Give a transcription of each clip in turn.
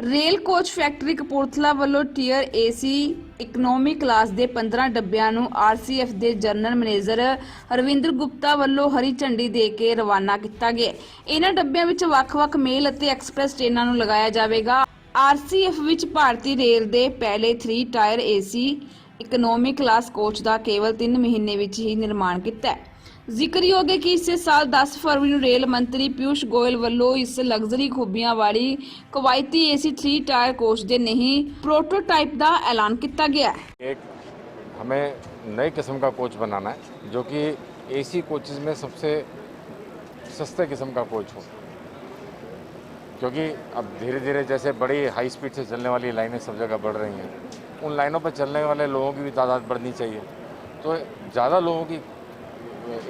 Rail coach factory Kapurthala ਵੱਲੋਂ tier AC economy class ਦੇ 15 ਡੱਬਿਆਂ ਨੂੰ ਆਰਸੀਐਫ ਦੇ ਜਨਰਲ ਮੈਨੇਜਰ ਰਵਿੰਦਰ ਗੁਪਤਾ ਵੱਲੋਂ ਹਰੀ ਝੰਡੀ ਦੇ ਕੇ ਰਵਾਨਾ ਕੀਤਾ ਗਿਆ। ਇਹਨਾਂ ਡੱਬਿਆਂ ਵਿੱਚ ਵੱਖ-ਵੱਖ ਮੇਲ ਅਤੇ ਐਕਸਪ੍ਰੈਸ ਟ੍ਰੇਨਾਂ ਨੂੰ ਲਗਾਇਆ ਜਾਵੇਗਾ। ਆਰਸੀਐਫ ਵਿੱਚ ਭਾਰਤੀ ਰੇਲ ਦੇ ਪਹਿਲੇ 3 tier AC economy class coach ਦਾ ਕੇਵਲ 3 ਮਹੀਨੇ ਵਿੱਚ ਹੀ ਨਿਰਮਾਣ ਕੀਤਾ ਹੈ। ਜ਼ਿਕਰਯੋਗ है कि इस साल 10 फरवरी ਨੂੰ रेल मंत्री पीयूष गोयल ਵੱਲੋਂ इस लग्जरी खूबियां वाली कवायती एसी 3 टायर कोच ਦੇ नहीं प्रोटोटाइप ਦਾ ऐलान किया गया है। एक हमें नई किस्म का कोच बनाना है जो कि एसी कोचेज़ में सबसे सस्ते किस्म का कोच हो, क्योंकि अब धीरे धीरे जैसे बड़ी हाई स्पीड से चलने वाली लाइनें सब जगह बढ़ रही हैं, उन लाइनों पर चलने वाले लोगों की भी तादाद बढ़नी चाहिए। तो ज़्यादा लोगों की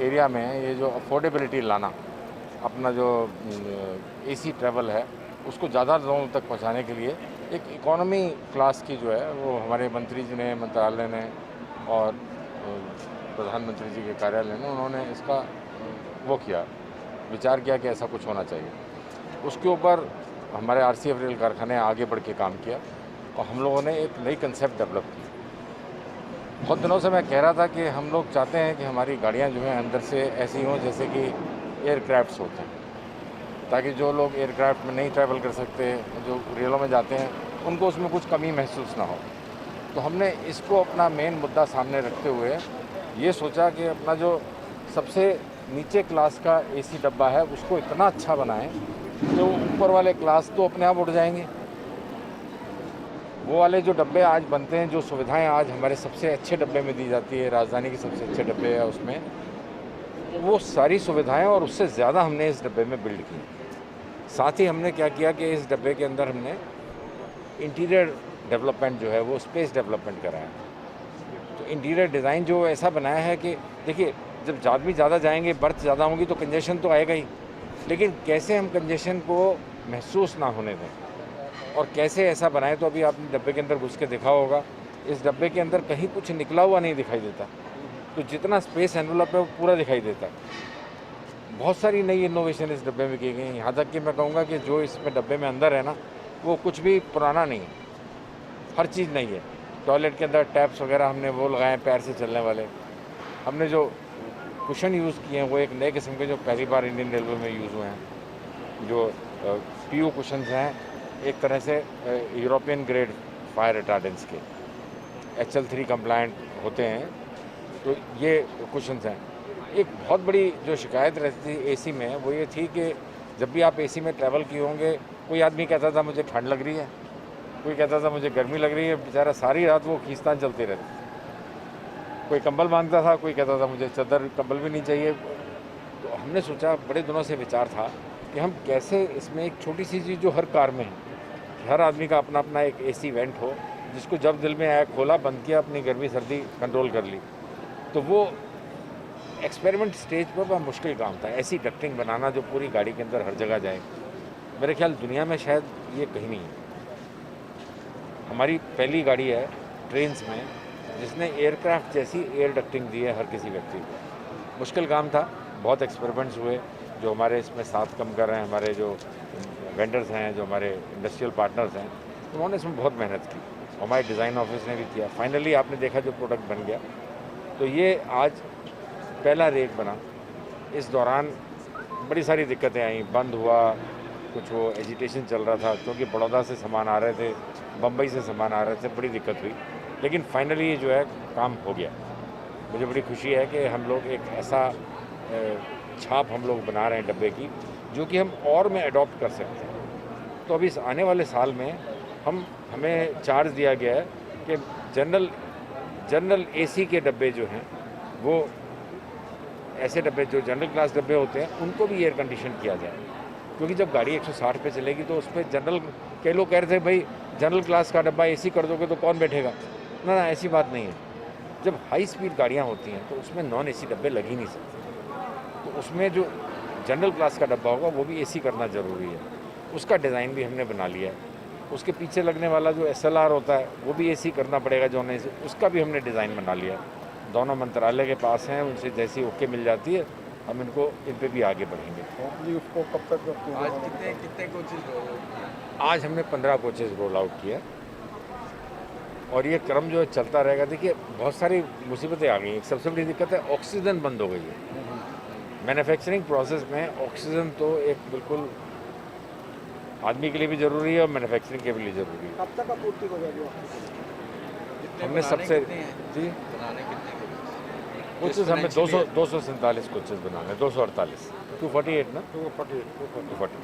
एरिया में ये जो अफोर्डेबिलिटी लाना, अपना जो एसी ट्रैवल है उसको ज़्यादा लोगों तक पहुंचाने के लिए एक इकोनॉमी क्लास की जो है वो हमारे मंत्री जी ने, मंत्रालय ने और प्रधानमंत्री जी के कार्यालय ने उन्होंने इसका वो किया, विचार किया कि ऐसा कुछ होना चाहिए। उसके ऊपर हमारे आरसीएफ रेल कारखाने आगे बढ़ के काम किया और हम लोगों ने एक नई कंसेप्ट डेवलप की। बहुत दिनों से मैं कह रहा था कि हम लोग चाहते हैं कि हमारी गाड़ियाँ जो हैं अंदर से ऐसी हों जैसे कि एयरक्राफ्ट्स होते हैं, ताकि जो लोग एयरक्राफ्ट में नहीं ट्रैवल कर सकते, जो रेलों में जाते हैं, उनको उसमें कुछ कमी महसूस ना हो। तो हमने इसको अपना मेन मुद्दा सामने रखते हुए ये सोचा कि अपना जो सबसे नीचे क्लास का एसी डब्बा है उसको इतना अच्छा बनाएं कि वो ऊपर वाले क्लास तो अपने आप उड़ जाएंगे। वो वाले जो डब्बे आज बनते हैं, जो सुविधाएं आज हमारे सबसे अच्छे डब्बे में दी जाती है, राजधानी के सबसे अच्छे डब्बे है उसमें, वो सारी सुविधाएं और उससे ज़्यादा हमने इस डब्बे में बिल्ड की। साथ ही हमने क्या किया कि इस डब्बे के अंदर हमने इंटीरियर डेवलपमेंट जो है वो स्पेस डेवलपमेंट कराया। तो इंटीरियर डिज़ाइन जो ऐसा बनाया है कि देखिए, जब आदमी ज़्यादा जाएंगे, बर्थ ज़्यादा होंगी तो कंजेशन तो आएगा ही, लेकिन कैसे हम कंजेशन को महसूस ना होने दें और कैसे ऐसा बनाएं। तो अभी आपने डब्बे के अंदर घुस के देखा होगा, इस डब्बे के अंदर कहीं कुछ निकला हुआ नहीं दिखाई देता, तो जितना स्पेस एनवलप है वो पूरा दिखाई देता है। बहुत सारी नई इनोवेशन इस डब्बे में की गई हैं, यहाँ तक कि मैं कहूँगा कि जो इसमें डब्बे में अंदर है ना, वो कुछ भी पुराना नहीं है, हर चीज़ नई है। टॉयलेट के अंदर टैप्स वगैरह हमने वो लगाए हैं पैर से चलने वाले। हमने जो कुशन यूज़ किए हैं वो एक नए किस्म के जो पहली बार इंडियन रेलवे में यूज़ हुए हैं, जो पीयू कुशन्स हैं, एक तरह से यूरोपियन ग्रेड फायर रिटार्डेंट्स के HL3 कंप्लायंट होते हैं। तो ये कुशन्स हैं। एक बहुत बड़ी जो शिकायत रहती थी एसी में वो ये थी कि जब भी आप एसी में ट्रैवल किए होंगे, कोई आदमी कहता था मुझे ठंड लग रही है, कोई कहता था मुझे गर्मी लग रही है, बेचारा सारी रात वो खींचतान चलते रहते। कोई कंबल मांगता था, कोई कहता था मुझे चादर कंबल भी नहीं चाहिए। तो हमने सोचा, बड़े दिनों से विचार था कि हम कैसे इसमें एक छोटी सी चीज़ जो हर कार में है, हर आदमी का अपना अपना एक एसी वेंट हो, जिसको जब दिल में आया खोला, बंद किया, अपनी गर्मी सर्दी कंट्रोल कर ली। तो वो एक्सपेरिमेंट स्टेज पर वह मुश्किल काम था, ऐसी डक्टिंग बनाना जो पूरी गाड़ी के अंदर हर जगह जाए। मेरे ख्याल दुनिया में शायद ये कहीं नहीं है। हमारी पहली गाड़ी है ट्रेन्स में जिसने एयरक्राफ्ट जैसी एयर डक्टिंग दी है हर किसी व्यक्ति को। मुश्किल काम था, बहुत एक्सपेरिमेंट्स हुए। जो हमारे इसमें साथ कम कर रहे हैं, हमारे जो वेंडर्स हैं, जो हमारे इंडस्ट्रियल पार्टनर्स हैं, उन्होंने इसमें बहुत मेहनत की। हमारे डिज़ाइन ऑफिस ने भी किया। फाइनली आपने देखा जो प्रोडक्ट बन गया। तो ये आज पहला रेक बना। इस दौरान बड़ी सारी दिक्कतें आई, बंद हुआ, कुछ वो एजिटेशन चल रहा था, क्योंकि बड़ौदा से सामान आ रहे थे, बम्बई से सामान आ रहे थे, बड़ी दिक्कत हुई। लेकिन फाइनली जो है काम हो गया। मुझे बड़ी खुशी है कि हम लोग एक ऐसा छाप हम लोग बना रहे हैं डब्बे की, जो कि हम और में अडॉप्ट कर सकते हैं। तो अभी इस आने वाले साल में हमें चार्ज दिया गया है कि जनरल एसी के डब्बे जो हैं, वो ऐसे डब्बे जो जनरल क्लास डब्बे होते हैं उनको भी एयर कंडीशन किया जाए। क्योंकि जब गाड़ी 160 पे चलेगी तो उस पर जनरल, कई लोग कह रहे थे भाई जनरल क्लास का डब्बा एसी कर दोगे तो कौन बैठेगा। ना, ऐसी बात नहीं है। जब हाई स्पीड गाड़ियाँ होती हैं तो उसमें नॉन एसी डब्बे लग ही नहीं सकते। तो उसमें जो जनरल क्लास का डब्बा होगा वो भी एसी करना ज़रूरी है। उसका डिज़ाइन भी हमने बना लिया है। उसके पीछे लगने वाला जो SLR होता है वो भी एसी करना पड़ेगा, जो नहीं, उसका भी हमने डिज़ाइन बना लिया है। दोनों मंत्रालय के पास हैं, उनसे जैसी ओके मिल जाती है हम इन पे भी आगे बढ़ेंगे। जी, उसको कब तक आज कितने कोचेज आज हमने 15 कोचेज़ रोल आउट किया और ये क्रम जो है चलता रहेगा। देखिए बहुत सारी मुसीबतें आ गई। एक सबसे बड़ी दिक्कत है ऑक्सीजन बंद हो गई है। मैन्युफैक्चरिंग प्रोसेस में ऑक्सीजन तो एक बिल्कुल आदमी के लिए भी ज़रूरी है और मैन्युफैक्चरिंग के लिए ज़रूरी है। कब तक आपूर्ति हो जाएगी हमने सबसे जी कोचेज़ हमें 247 कोचेज़ बनाने 248 248 ना 240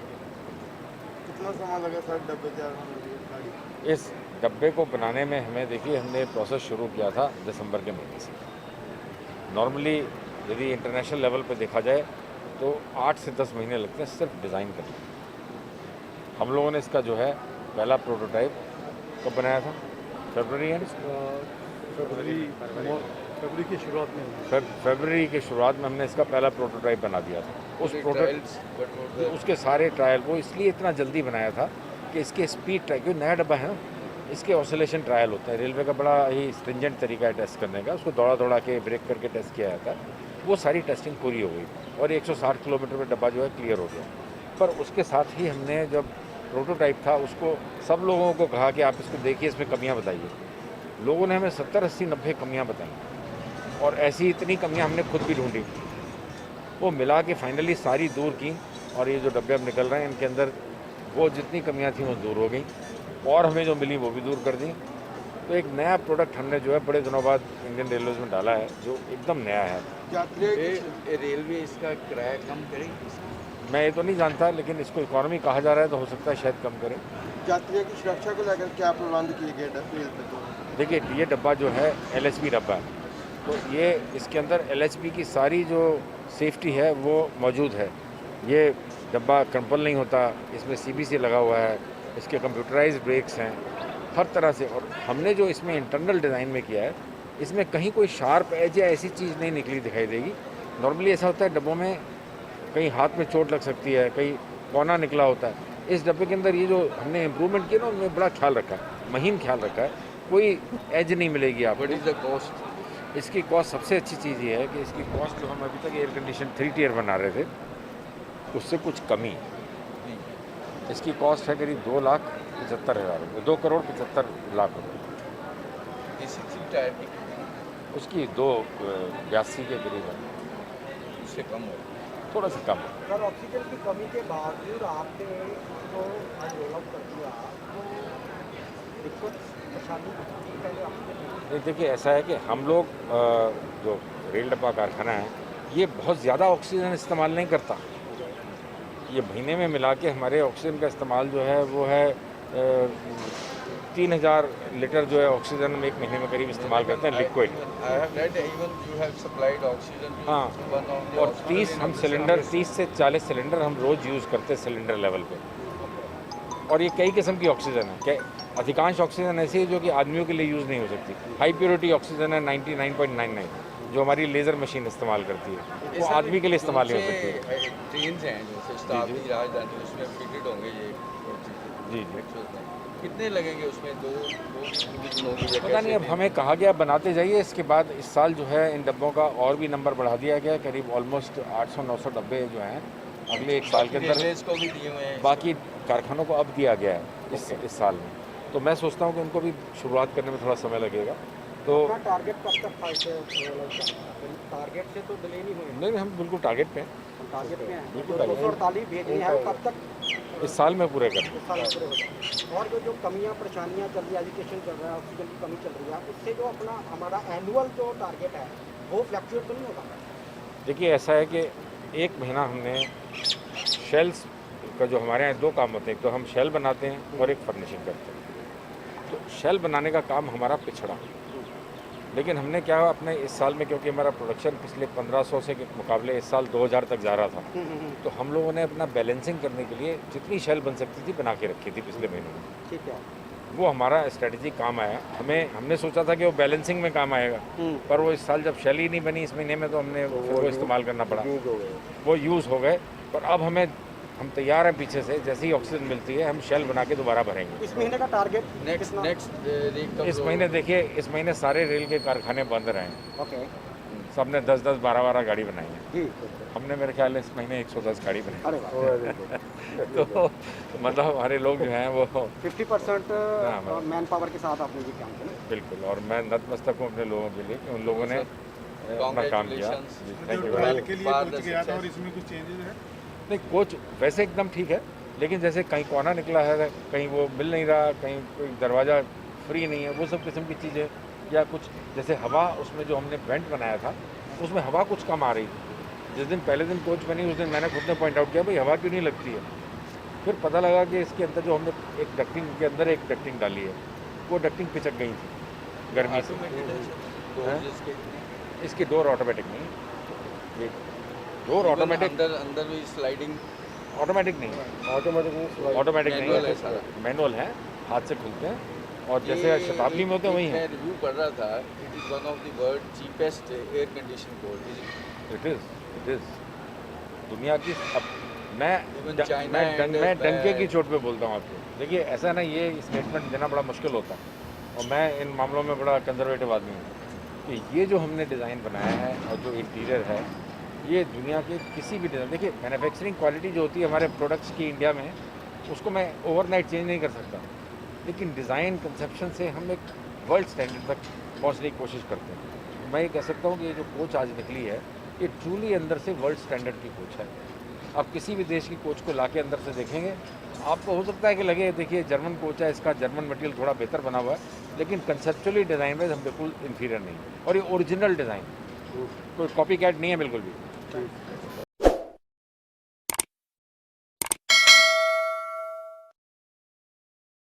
कितना समय लगा सर डब्बे तैयार होने में? इस डब्बे को बनाने में हमें देखिए हमने प्रोसेस शुरू किया था दिसंबर के महीने से। नॉर्मली यदि इंटरनेशनल लेवल पे देखा जाए तो 8 से 10 महीने लगते हैं सिर्फ डिज़ाइन करने में। हम लोगों ने इसका जो है पहला प्रोटोटाइप कब बनाया था? फरवरी की शुरुआत में फरवरी की शुरुआत में हमने इसका पहला प्रोटोटाइप बना दिया था। उस प्रोटोटाइप उसके सारे ट्रायल वो इसलिए इतना जल्दी बनाया था कि इसके स्पीड ट्रायल, क्योंकि नया डब्बा है ना, इसके ऑसिलेशन ट्रायल होता है। रेलवे का बड़ा ही स्ट्रिंजेंट तरीका है टेस्ट करने का। उसको दौड़ा के ब्रेक करके टेस्ट किया जाता है। वो सारी टेस्टिंग पूरी हो गई और 160 किलोमीटर में डब्बा जो है क्लियर हो गया। पर उसके साथ ही हमने जब प्रोटोटाइप था उसको सब लोगों को कहा कि आप इसको देखिए, इसमें कमियां बताइए। लोगों ने हमें 70, 80, 90 कमियां बताई और ऐसी इतनी कमियां हमने खुद भी ढूंढी। वो मिला के फाइनली सारी दूर की और ये जो डब्बे अब निकल रहे हैं इनके अंदर वो जितनी कमियां थी वो दूर हो गई और हमें जो मिली वो भी दूर कर दी। तो एक नया प्रोडक्ट हमने जो है बड़े दिनों बाद इंडियन रेलवेज में डाला है जो एकदम नया है। रेलवे इसका किराया कम करेगी? मैं ये तो नहीं जानता, लेकिन इसको इकोनॉमी कहा जा रहा है तो हो सकता है शायद कम करे। यात्रियों की सुरक्षा को लेकर क्या प्रबंध किए गए डब्बे पे? देखिए ये डब्बा जो है LHB डब्बा है, तो ये इसके अंदर LHB की सारी जो सेफ्टी है वो मौजूद है। ये डब्बा क्रम्पल नहीं होता, इसमें CBC लगा हुआ है, इसके कंप्यूटराइज्ड ब्रेक्स हैं हर तरह से। और हमने जो इसमें इंटरनल डिज़ाइन में किया है इसमें कहीं कोई शार्प एज या ऐसी चीज़ नहीं निकली दिखाई देगी। नॉर्मली ऐसा होता है डब्बों में कहीं हाथ में चोट लग सकती है, कहीं कोना निकला होता है। इस डब्बे के अंदर ये जो हमने इम्प्रूवमेंट किया ना उनमें बड़ा ख्याल रखा है, महीन ख्याल रखा है, कोई एज नहीं मिलेगी आपको। What is the cost? इसकी कॉस्ट सबसे अच्छी चीज़ ये है कि इसकी कॉस्ट जो हम अभी तक एयर कंडीशन 3 टियर बना रहे थे उससे कुछ कमी। इसकी कॉस्ट है करीब 2,75,000 रुपये, 2,75,00,000 रुपये। इसी टायर की उसकी 2,82 के करीब है, उससे कम हो। थोड़ा सा कम है। सर ऑक्सीजन की कमी के बावजूद आपने इसको डेवलप कर दिया, तो दिक्कत परेशानी पहले आपने? देखिए ऐसा है कि हम लोग जो रेल डब्बा कारखाना है ये बहुत ज़्यादा ऑक्सीजन इस्तेमाल नहीं करता। ये महीने में मिला के हमारे ऑक्सीजन का इस्तेमाल जो है वो है 3,000 लीटर जो है ऑक्सीजन हम एक महीने में करीब इस्तेमाल करते हैं लिक्विड। हाँ, और 30 हम सिलेंडर 30 से 40 सिलेंडर हम रोज़ यूज़ करते हैं सिलेंडर लेवल पे। और ये कई किस्म की ऑक्सीजन है, क्या अधिकांश ऑक्सीजन ऐसी है जो कि आदमियों के लिए यूज़ नहीं हो सकती। हाई प्योरिटी ऑक्सीजन है 99.99 जो हमारी लेज़र मशीन इस्तेमाल करती है, वो आदमी के लिए इस्तेमाल नहीं हो सकती। ट्रेन हैं जो शताब्दी राजधानी उसमें फिटेड होंगे ये जी। कितने लगेंगे उसमें? दो होगी? पता नहीं, अब हमें कहा गया बनाते जाइए। इसके बाद इस साल जो है इन डब्बों का और भी नंबर बढ़ा दिया गया, करीब ऑलमोस्ट 800-900 डब्बे जो हैं अगले एक साल के अंदर को भी दिए हुए हैं, बाकी कारखानों को अब दिया गया है इस साल में। तो मैं सोचता हूँ कि उनको भी शुरुआत करने में थोड़ा समय लगेगा। तो टारगेट कब तक टारगेट से तो डिले नहीं हुए? नहीं, हम बिल्कुल टारगेट पे हैं। टारगेट पे हैं, बिल्कुल 248 भेजनी है, कब तक? इस साल में पूरे करना। इस साल पूरे हो जाए। और जो कमियां परेशानियां चल रही है, एजुकेशन चल रहा है, ऑक्सीजन की कमी चल रही है, उससे जो अपना हमारा एनुअल जो टारगेट है वो फ्लक्चुएट तो नहीं होगा? देखिए ऐसा है कि एक महीना हमने शेल्स का जो हमारे यहाँ 2 काम होते हैं, एक तो हम शेल बनाते हैं और एक फर्निशिंग करते हैं। तो शेल बनाने का काम हमारा पिछड़ा, लेकिन हमने क्या अपने इस साल में, क्योंकि हमारा प्रोडक्शन पिछले 1500 से के मुकाबले इस साल 2000 तक जा रहा था, तो हम लोगों ने अपना बैलेंसिंग करने के लिए जितनी शेल बन सकती थी बना के रखी थी पिछले महीनों में। ठीक है, वो हमारा स्ट्रेटजी काम आया। हमने सोचा था कि वो बैलेंसिंग में काम आएगा, पर वो इस साल जब शेल ही नहीं बनी इस महीने में तो हमने वो इस्तेमाल करना पड़ा, वो यूज़ हो गए। पर अब हम तैयार हैं पीछे से, जैसे ही ऑक्सीजन मिलती है हम शेल बना के दोबारा भरेंगे। इस महीने का टारगेट नेक्स्ट इस महीने देखिए, इस महीने सारे रेल के कारखाने बंद रहे हैं, ओके, सबने 10-10, 12-12 गाड़ी बनाई है। जी हमने मेरे ख्याल में इस महीने 110 गाड़ी बनाई अरे वाह तो मतलब हमारे लोग जो हैं वो 50% हाँ, मैन पावर के साथ आपने ये काम किया ना। बिल्कुल, और मैं नतमस्तक हूँ अपने लोगों के लिए कि उन लोगों ने अपना काम किया। Congratulations. Thank you. ट्रायल के लिए For कोच the गया था success. और इसमें कुछ चेंजेस है? नहीं, कोच वैसे एकदम ठीक है, लेकिन जैसे कहीं कोना निकला है, कहीं वो मिल नहीं रहा, कहीं कोई दरवाज़ा फ्री नहीं है, वो सब किस्म की चीज़ें, या कुछ जैसे हवा, उसमें जो हमने वेंट बनाया था उसमें हवा कुछ कम आ रही थी। जिस दिन पहले दिन कोच बनी उस दिन मैंने खुद ने पॉइंट आउट किया भाई हवा क्यों नहीं लगती है। फिर पता लगा कि इसके अंदर जो हमने एक डक्टिंग के अंदर एक डक्टिंग डाली है, वो डक्टिंग पिचक गई थी गर्मी से। Automated है सर, doors इसके इसकी डोर ऑटोमेटिक नहीं, ये डोर even ऑटोमेटिक अंदर भी स्लाइडिंग ऑटोमेटिक नहीं है, ऑटोमेटिक नहीं Manual है है, सारा। मैनुअल है, हाथ से खुलते हैं, और जैसे शताब्दी में होते हैं वही मैं है। रिव्यू पढ़ रहा था, it is one of the world cheapest air condition coach. It is दुनिया की अब मैं Even ड- China मैं and डं- मैं डंके की Japan. चोट पे बोलता हूँ आपको। देखिए ऐसा ना, ये स्टेटमेंट देना बड़ा मुश्किल होता है, और मैं इन मामलों में बड़ा कंजर्वेटिव आदमी हूँ, कि ये जो हमने डिज़ाइन बनाया है और जो इंटीरियर है, ये दुनिया के किसी भी डिज़ाइन, देखिए मैन्युफैक्चरिंग क्वालिटी जो होती है हमारे प्रोडक्ट्स की इंडिया में, उसको मैं ओवरनाइट चेंज नहीं कर सकता, लेकिन डिज़ाइन कंसेप्शन से हम एक वर्ल्ड स्टैंडर्ड तक पहुंचने की कोशिश करते हैं। मैं ये कह सकता हूँ कि ये जो कोच आज निकली है, ये ट्रूली अंदर से वर्ल्ड स्टैंडर्ड की कोच है। आप किसी भी देश की कोच को लाके अंदर से देखेंगे, आपको हो सकता है कि लगे देखिए जर्मन कोच है, इसका जर्मन मटेरियल थोड़ा बेहतर बना हुआ है, लेकिन कंसेप्चुअली डिज़ाइन वाइज हम बिल्कुल इन्फीरियर नहीं है, और ये ओरिजिनल डिज़ाइन, कोई कॉपी कैट नहीं है बिल्कुल भी।